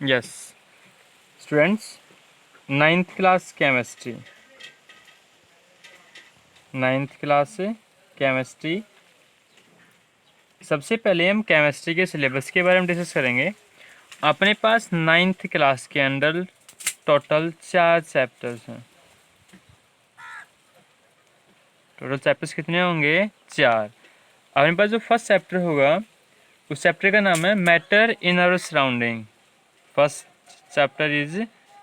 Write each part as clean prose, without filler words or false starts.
Yes students, ninth class chemistry, ninth class chemistry. सबसे पहले हम केमिस्ट्री के सिलेबस के बारे में डिस्कस करेंगे। अपने पास नाइन्थ क्लास के अंदर टोटल 4 चैप्टर्स हैं। टोटल चैप्टर्स कितने होंगे? 4। अपने पास जो फर्स्ट चैप्टर होगा उस चैप्टर का नाम है matter in our surrounding. First chapter is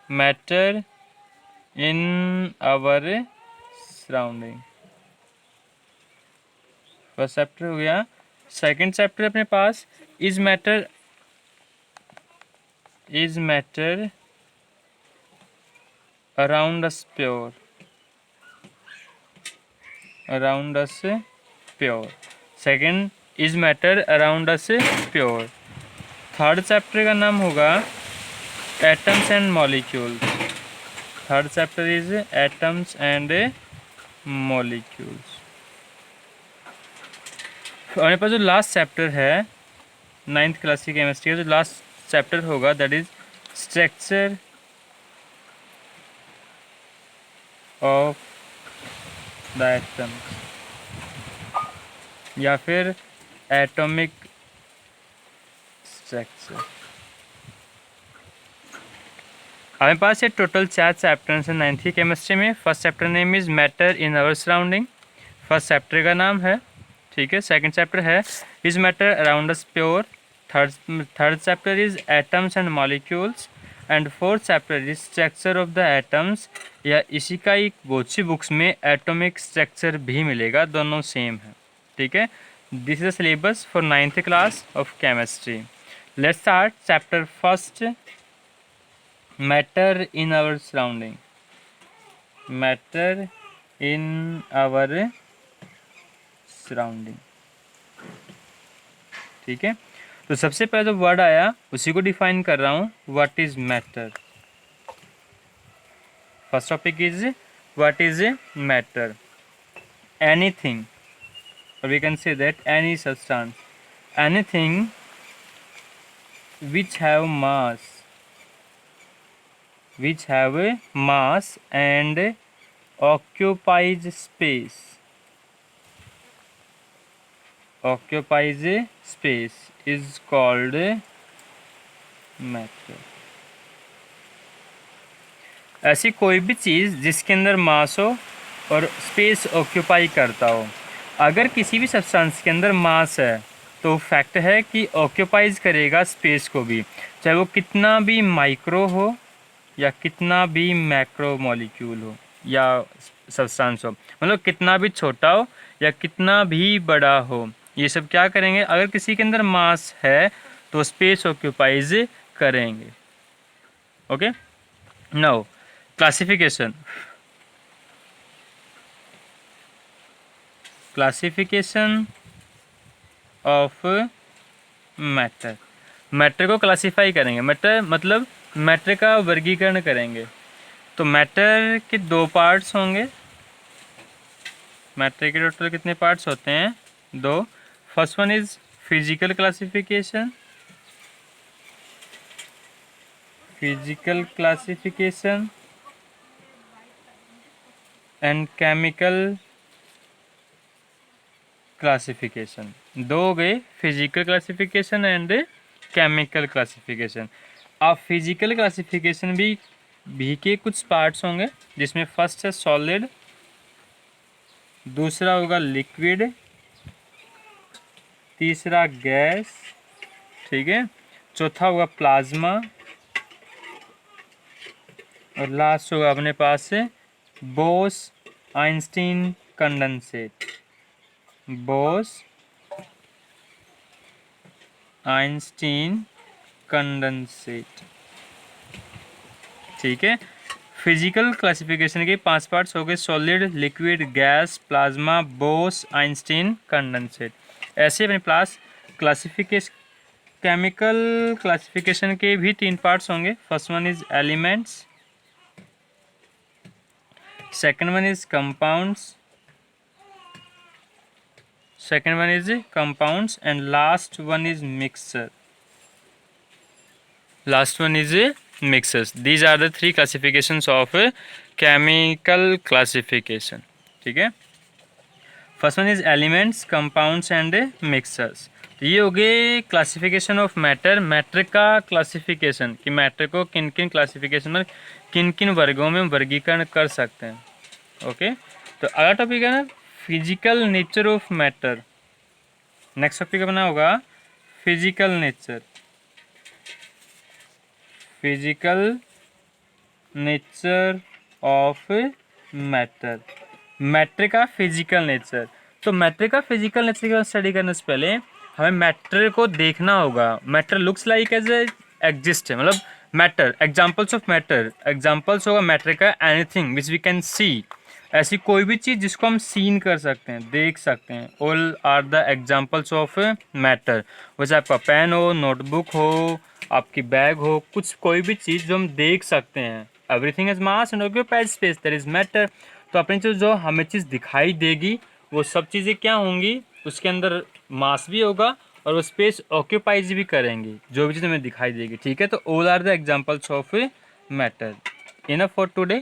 matter in our surrounding, first chapter हो गया। सेकंड चैप्टर अपने पास is matter around us pure, around us pure. Second is matter around us pure. Third chapter का नाम होगा atoms and molecules. Third chapter is atoms and molecules. हमारे पास जो लास्ट चैप्टर है नाइन्थ क्लास की केमिस्ट्री का जो लास्ट चैप्टर होगा that is structure of the atom या फिर एटॉमिक स्ट्रक्चर। हमारे पास ये टोटल 4 चैप्टर्स हैं नाइन्थ की केमिस्ट्री में। First chapter name is matter in our surrounding, first chapter का नाम है, ठीक है। सेकंड चैप्टर है is matter around us pure. Third chapter is atoms and molecules and fourth chapter is structure of the atoms, या इसी का एक बहुत सी बुक्स में एटॉमिक स्ट्रक्चर भी मिलेगा, दोनों सेम है, ठीक है। This is the syllabus for ninth class of chemistry. Let's start chapter first, matter in our surrounding, matter in our surrounding, ठीक है। तो सबसे पहले जो वर्ड आया उसी को डिफाइन कर रहा हूँ, what is matter. First topic is what is matter. Anything, or we can say that any substance, anything which have mass and occupies space is called matter। ऐसी कोई भी चीज़ जिसके अंदर मास हो और स्पेस ऑक्यूपाई करता हो। अगर किसी भी सब्सटेंस के अंदर मास है तो फैक्ट है कि ऑक्यूपाइज करेगा स्पेस को भी, चाहे वो कितना भी माइक्रो हो या कितना भी मैक्रो मॉलिक्यूल हो या सब्सटेंस हो, मतलब कितना भी छोटा हो या कितना भी बड़ा हो, ये सब क्या करेंगे, अगर किसी के अंदर मास है तो स्पेस ऑक्यूपाइज करेंगे। Okay, now classification of matter. Matter को क्लासिफाई करेंगे, मैटर मतलब मैटर का वर्गीकरण करेंगे। तो मैटर के 2 पार्ट्स होंगे। मैटर के टोटल कितने पार्ट्स होते हैं? 2। First one is physical classification, and chemical classification. 2 हो गए, physical classification and chemical classification. अब फिजिकल क्लासिफिकेशन भी के कुछ पार्ट्स होंगे, जिसमें फर्स्ट है सॉलिड, दूसरा होगा लिक्विड, तीसरा गैस, ठीक है, चौथा होगा प्लाज्मा, और लास्ट होगा अपने पास से Bose Einstein condensate. Bose Einstein condensate, ठीक है। फिजिकल क्लासिफिकेशन के 5 पार्ट्स हो गए, solid, liquid, gas, plasma, Bose Einstein condensate. ऐसे अपने पास क्लासिफिकेशन, केमिकल क्लासिफिकेशन के भी 3 पार्ट्स होंगे। First one is elements, second one is compounds, and last one is mixture. Last one is mixers. These are the three classifications of chemical classification. ठीक है, first one is elements, compounds and mixers. तो ये हो गए classification of matter, matter का classification कि matter को किन किन क्लासिफिकेशन में किन किन वर्गों में वर्गीकरण कर सकते हैं। ओके, तो अगला टॉपिक है ना physical nature of matter. Next topic अपना होगा physical nature, physical nature of matter, matter का फिजिकल नेचर। तो मैटर का फिजिकल नेचर की स्टडी करने से पहले हमें मैटर को देखना होगा। Matter looks like as exist है, मतलब matter, examples of matter, examples होगा मैटर का anything which we can see, ऐसी कोई भी चीज़ जिसको हम सीन कर सकते हैं, देख सकते हैं। All are the examples of matter. वैसे आपका पेन हो, नोटबुक हो, आपकी बैग हो, कुछ कोई भी चीज़ जो हम देख सकते हैं। Everything is mass and occupied space, that is matter. तो अपनी चीज़ जो हमें चीज़ दिखाई देगी वो सब चीज़ें क्या होंगी, उसके अंदर मास भी होगा और वो स्पेस ऑक्यूपाइज भी करेंगी, जो भी चीज़ हमें दिखाई देगी। ठीक है, तो all are the examples of matter. Enough for today.